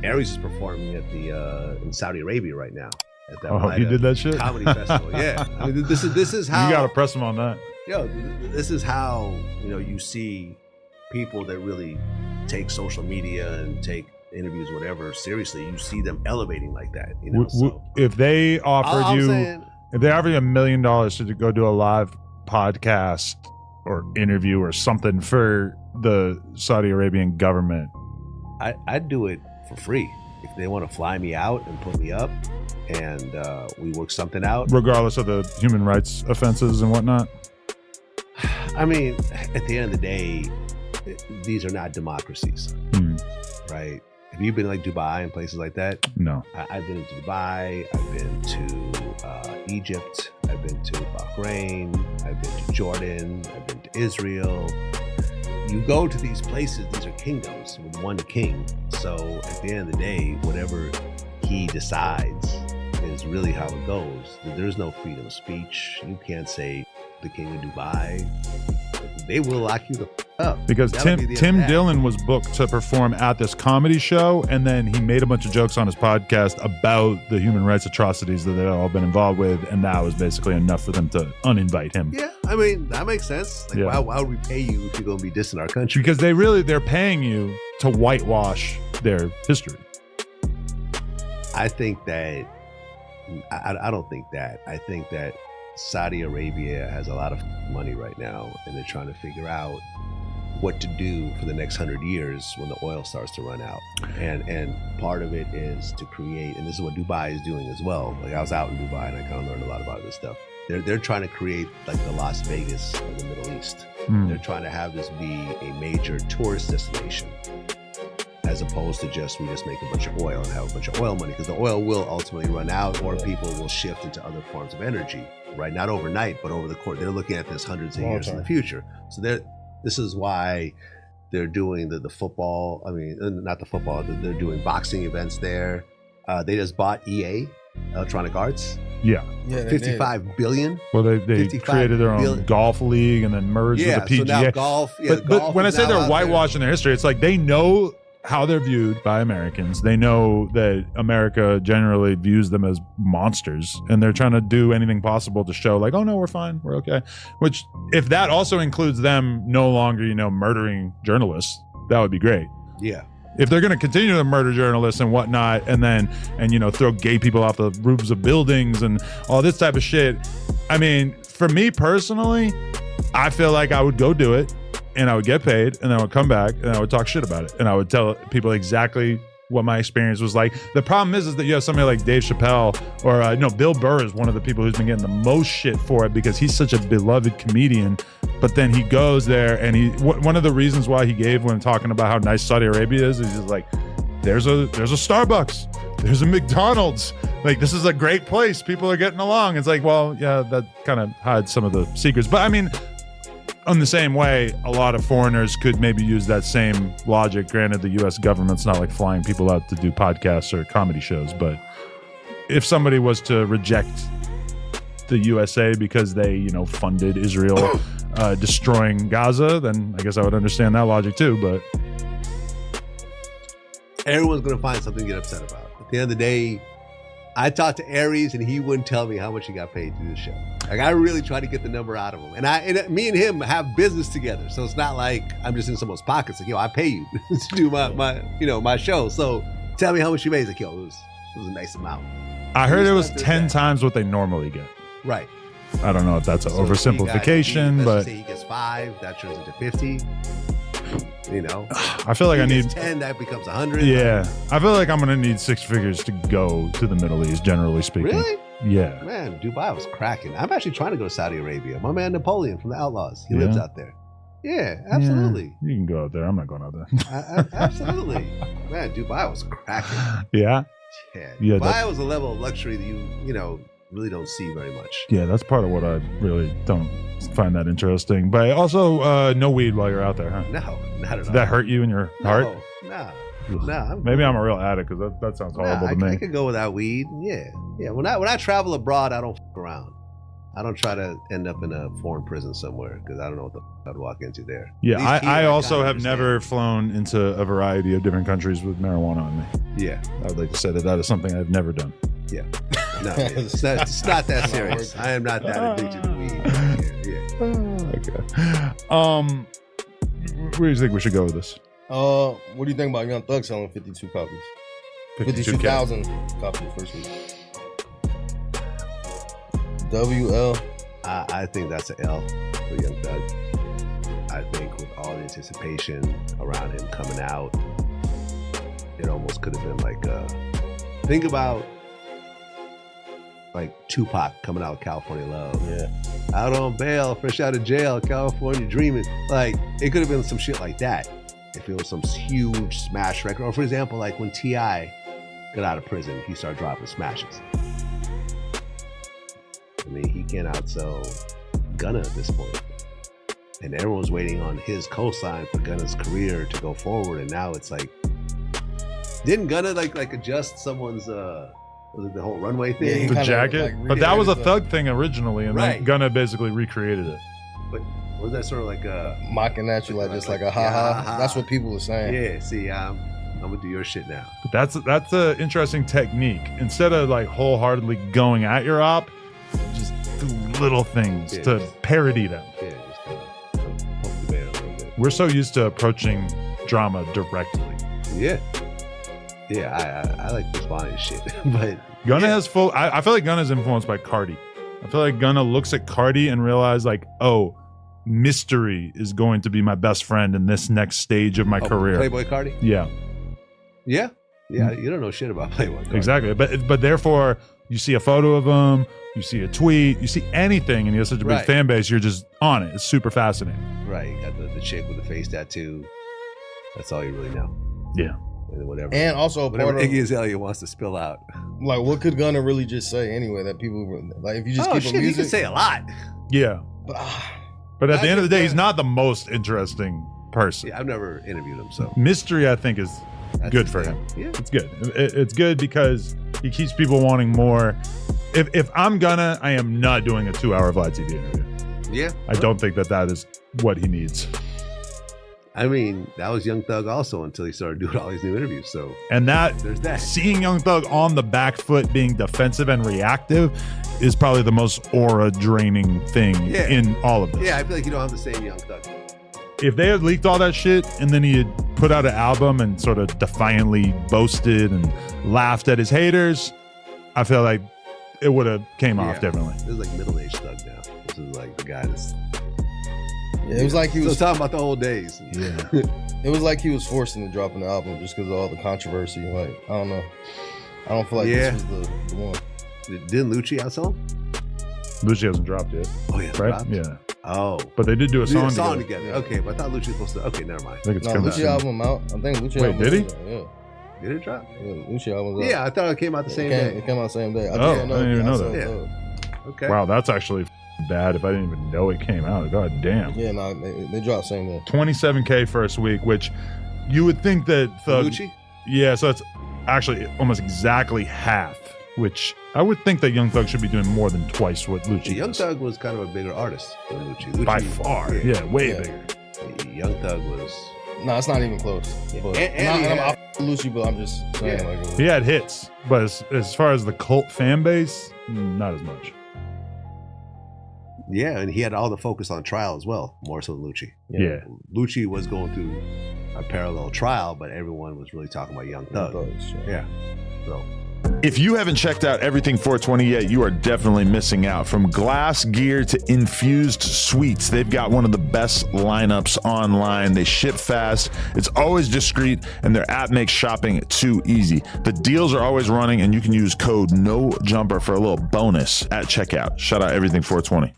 Aries is performing at the in Saudi Arabia right now. At that he did that shit? Comedy festival. Yeah, I mean, this is how you gotta press him on that. Yo, this is how you see people that really take social media and take interviews, whatever, seriously. You see them elevating like that. So, if they offered if they offered you $1 million to go do a live podcast or interview or something for the Saudi Arabian government, I'd do it for free. If they want to fly me out and put me up and we work something out, regardless of the human rights offenses and whatnot. I mean, at the end of the day, these are not democracies, right? Have you been like Dubai and places like that? No. I've been to Dubai. I've been to Egypt. I've been to Bahrain. I've been to Jordan. I've been to Israel. You go to these places, these are kingdoms with one king. So at the end of the day, whatever he decides is really how it goes. There's no freedom of speech. You can't say the king of Dubai. They will lock you the up. Because Tim Dillon was booked to perform at this comedy show, and then he made a bunch of jokes on his podcast about the human rights atrocities that they've all been involved with, and that was basically enough for them to uninvite him. Yeah, I mean, that makes sense. Like, why would we pay you if you're going to be dissing our country? Because they're paying you to whitewash their history. I think that I don't think that. I think that Saudi Arabia has a lot of money right now, and they're trying to figure out what to do for the next 100 years when the oil starts to run out. And part of it is to create, and this is what Dubai is doing as well. Like, I was out in Dubai and I kind of learned a lot about this stuff. They're trying to create like the Las Vegas of the Middle East. They're trying to have this be a major tourist destination, as opposed to we just make a bunch of oil and have a bunch of oil money, because the oil will ultimately run out, or people will shift into other forms of energy, right? Not overnight, but over the course. They're looking at this hundreds of years in the future. So this is why they're doing the football. I mean, not the football. They're doing boxing events there. They just bought EA, Electronic Arts. Yeah. $55 billion. Well, they created their own golf league and then merged with the PGA. So now golf. But when I say they're whitewashing their history, it's like they know how they're viewed by Americans. They know that America generally views them as monsters, and they're trying to do anything possible to show like, oh no, we're fine, we're okay. Which, if that also includes them no longer, murdering journalists, that would be great. Yeah. If they're going to continue to murder journalists and whatnot, and throw gay people off the roofs of buildings and all this type of shit, I mean, for me personally, I feel like I would go do it, and I would get paid, and then I would come back and I would talk shit about it, and I would tell people exactly what my experience was like. The problem is that you have somebody like Dave Chappelle or Bill Burr is one of the people who's been getting the most shit for it, because he's such a beloved comedian. But then he goes there, and one of the reasons why he gave when talking about how nice Saudi Arabia is just like, there's a Starbucks, there's a McDonald's, like, this is a great place, people are getting along. It's like, well, yeah, that kind of hides some of the secrets. But I mean, in the same way, a lot of foreigners could maybe use that same logic. Granted, the U.S. government's not like flying people out to do podcasts or comedy shows, but if somebody was to reject the USA because they, funded Israel destroying Gaza, then I guess I would understand that logic too. But everyone's going to find something to get upset about. At the end of the day, I talked to Aries and he wouldn't tell me how much he got paid to do the show. Like, I really tried to get the number out of him. And me and him have business together. So it's not like I'm just in someone's pockets. Like, I pay you to do my show. So tell me how much you made. He's like, it was a nice amount. I heard it was 10 times what they normally get. Right. I don't know if that's an oversimplification, but let's say he gets 5, that turns into 50. I feel like I need 10, that becomes 100. Yeah, I feel like I'm gonna need 6 figures to go to the Middle East, generally speaking. Really? Yeah. Man, Dubai was cracking. I'm actually trying to go to Saudi Arabia. My man Napoleon from the Outlaws, he lives out there. Yeah, absolutely. Yeah, you can go out there. I'm not going out there. Absolutely. Man, Dubai was cracking. Yeah. Yeah. Dubai was a level of luxury that you really don't see very much. Yeah, that's part of what I really don't find that interesting. But also, no weed while you're out there, huh? No, not at all. Did that hurt you in your heart? No. Maybe I'm a real addict, because that sounds horrible to me. I could go without weed. Yeah. When I travel abroad, I don't fuck around. I don't try to end up in a foreign prison somewhere because I don't know what the I'd walk into there. Yeah, I also have understand. never flown into a variety of different countries with marijuana on me. Yeah. I would like to say that is something I've never done. Yeah. No, it's not that serious. I am not that addicted to weed. Okay. Where do you think we should go with this? What do you think about Young Thug selling 52 copies? 52,000 copies first week. WL. I think that's an L for Young Thug. I think with all the anticipation around him coming out, it almost could have been like think about like Tupac coming out with California Love. Yeah. Out on bail, fresh out of jail, California dreaming. Like, it could have been some shit like that if it was some huge smash record. Or for example, like when T.I. got out of prison, he started dropping smashes. I mean, he can't outsell Gunna at this point. And everyone's waiting on his cosign for Gunna's career to go forward. And now it's like, didn't Gunna like adjust someone's was it the whole runway thing? The jacket? But that was a Thug thing originally, and Right. then Gunna basically recreated it. But was that sort of like a Mocking at you like just like a ha-ha. ha. That's what people are saying. yeah, see, I'm gonna do your shit now. But that's an interesting technique. Instead of like wholeheartedly going at your op, just do little things Yeah. to parody them. Yeah, just kind of poke the bear a little bit. We're so used to approaching drama directly. Yeah. Yeah, I like responding to shit. But Gunna yeah. has full. I feel like Gunna's influenced by Cardi. I feel like Gunna looks at Cardi and realizes like, oh, Mystery is going to be my best friend in this next stage of my career. Playboy Cardi? Yeah, Yeah. Yeah, you don't know shit about Playboy Cardi. exactly. But therefore, you see a photo of him, you see a tweet, you see anything, and he has such a big Right. fan base. You're just on it. It's super fascinating. Right, you got the chick with the face tattoo. That's all you really know. Yeah. And then whatever. And also whatever part of Iggy Azalea wants to spill out. like what could Gunna really just say anyway that people like if you just keep shit, a he music can say a lot. Yeah. but, But at the I end of the think day, he's that- not the most interesting person. Yeah, I've never interviewed him, so Mystery, I think, is that's good his for thing. him. Yeah. It's good. It's good because he keeps people wanting more. If I'm Gunna, I am not doing a 2-hour Vlad TV interview. Yeah. I don't think that is what he needs. I mean, that was Young Thug also until he started doing all these new interviews. So And that there's that. seeing Young Thug on the back foot being defensive and reactive is probably the most aura draining thing Yeah. in all of this. Yeah, I feel like you don't have the same Young Thug. If they had leaked all that shit and then he had put out an album and sort of defiantly boasted and laughed at his haters, I feel like it would have came off Yeah. differently. This is like middle-aged Thug now. This is like the guy that's it was like he was talking about the old days. Yeah. it was like he was forced into dropping the album just because of all the controversy. Like I don't know. I don't feel like Yeah. this was the one. Didn't Lucci outsell him? Lucci hasn't dropped yet, Oh yeah, right? dropped? Yeah. Oh, But they did do a they did song, together. Yeah. Okay, but I thought Lucci was supposed to. Okay, never mind. I think it's No, coming Lucci soon. album out. I think Lucci Wait, album did he? was out, Yeah. Did it drop? Yeah, Lucci album was out. Yeah, I thought it came out the same day. It came out the same day. Oh, I didn't even know saw that. it, Yeah. Okay. Wow, that's actually bad if I didn't even know it came out. God damn. Yeah, no, they dropped same day. 27K first week, which you would think that Thug. Lucci? Yeah, so it's actually almost exactly half, which I would think that Young Thug should be doing more than twice what Lucci Young does. Thug was kind of a bigger artist than Lucci. By Lucci- far. Yeah, way Yeah. bigger. Young Thug was. No, it's not even close. Yeah. But And I'm he not, had- I'm Lucci, but I'm just saying Yeah. like He had hits, but as far as the cult fan base, not as much. Yeah, and he had all the focus on trial as well, more so than Lucci. Yeah. Lucci was going through a parallel trial, but everyone was really talking about Young Thug. Yeah. So. If you haven't checked out Everything 420 yet, you are definitely missing out. From glass gear to infused sweets, they've got one of the best lineups online. They ship fast, it's always discreet, and their app makes shopping too easy. The deals are always running, and you can use code NOJUMPER for a little bonus at checkout. Shout out Everything 420.